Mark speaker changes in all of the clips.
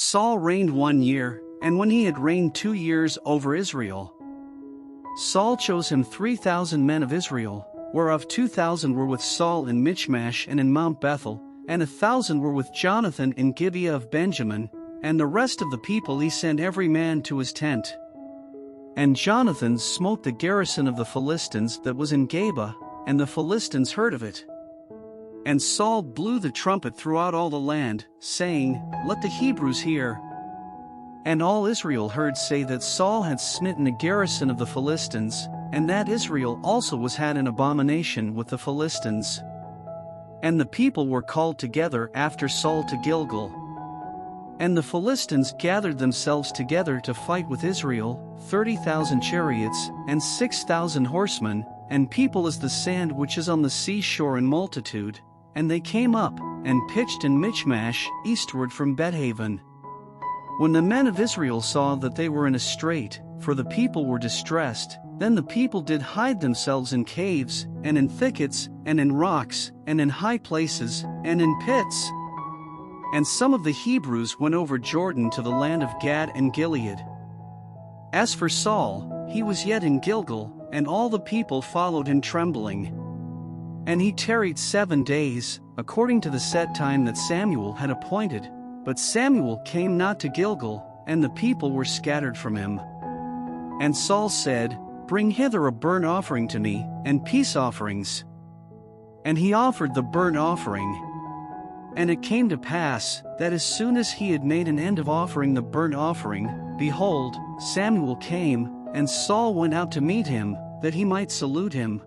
Speaker 1: Saul reigned 1 year, and when he had reigned 2 years over Israel, Saul chose him 3,000 men of Israel, whereof 2,000 were with Saul in Michmash and in Mount Bethel, and 1,000 were with Jonathan in Gibeah of Benjamin, and the rest of the people he sent every man to his tent. And Jonathan smote the garrison of the Philistines that was in Geba, and the Philistines heard of it. And Saul blew the trumpet throughout all the land, saying, Let the Hebrews hear. And all Israel heard say that Saul had smitten a garrison of the Philistines, and that Israel also was had an abomination with the Philistines. And the people were called together after Saul to Gilgal. And the Philistines gathered themselves together to fight with Israel, 30,000 chariots, and 6,000 horsemen, and people as the sand which is on the seashore in multitude. And they came up, and pitched in Michmash, eastward from Bethaven. When the men of Israel saw that they were in a strait, for the people were distressed, then the people did hide themselves in caves, and in thickets, and in rocks, and in high places, and in pits. And some of the Hebrews went over Jordan to the land of Gad and Gilead. As for Saul, he was yet in Gilgal, and all the people followed him trembling. And he tarried 7 days, according to the set time that Samuel had appointed. But Samuel came not to Gilgal, and the people were scattered from him. And Saul said, Bring hither a burnt offering to me, and peace offerings. And he offered the burnt offering. And it came to pass, that as soon as he had made an end of offering the burnt offering, behold, Samuel came, and Saul went out to meet him, that he might salute him.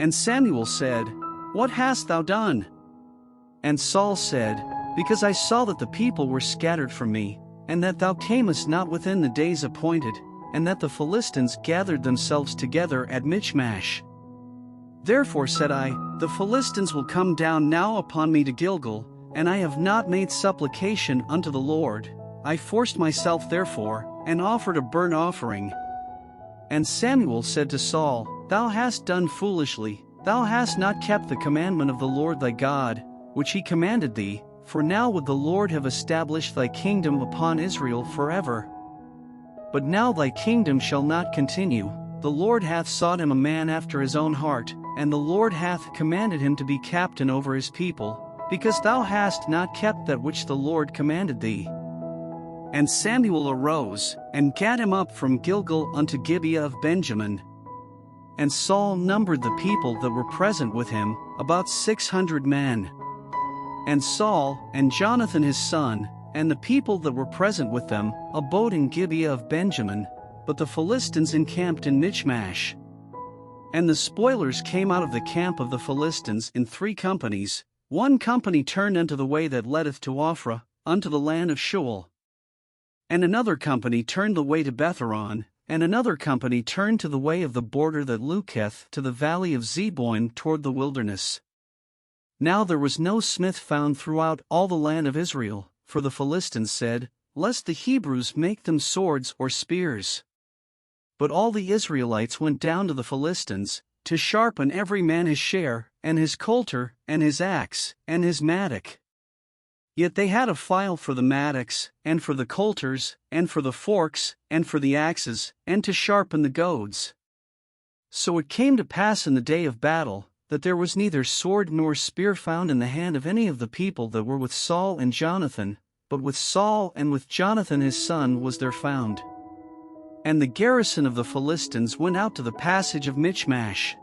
Speaker 1: And Samuel said, What hast thou done? And Saul said, Because I saw that the people were scattered from me, and that thou camest not within the days appointed, and that the Philistines gathered themselves together at Michmash. Therefore said I, The Philistines will come down now upon me to Gilgal, and I have not made supplication unto the Lord. I forced myself therefore, and offered a burnt offering. And Samuel said to Saul, Thou hast done foolishly, thou hast not kept the commandment of the Lord thy God, which he commanded thee, for now would the Lord have established thy kingdom upon Israel forever. But now thy kingdom shall not continue. The Lord hath sought him a man after his own heart, and the Lord hath commanded him to be captain over his people, because thou hast not kept that which the Lord commanded thee. And Samuel arose, and gat him up from Gilgal unto Gibeah of Benjamin. And Saul numbered the people that were present with him, about 600 men. And Saul, and Jonathan his son, and the people that were present with them, abode in Gibeah of Benjamin, but the Philistines encamped in Michmash. And the spoilers came out of the camp of the Philistines in 3 companies. One company turned unto the way that leadeth to Ophrah, unto the land of Shual. And another company turned the way to Betharon, and another company turned to the way of the border that looketh to the valley of Zeboim toward the wilderness. Now there was no smith found throughout all the land of Israel, for the Philistines said, Lest the Hebrews make them swords or spears. But all the Israelites went down to the Philistines, to sharpen every man his share, and his coulter, and his axe, and his mattock. Yet they had a file for the mattocks, and for the coulters, and for the forks, and for the axes, and to sharpen the goads. So it came to pass in the day of battle, that there was neither sword nor spear found in the hand of any of the people that were with Saul and Jonathan, but with Saul and with Jonathan his son was there found. And the garrison of the Philistines went out to the passage of Michmash.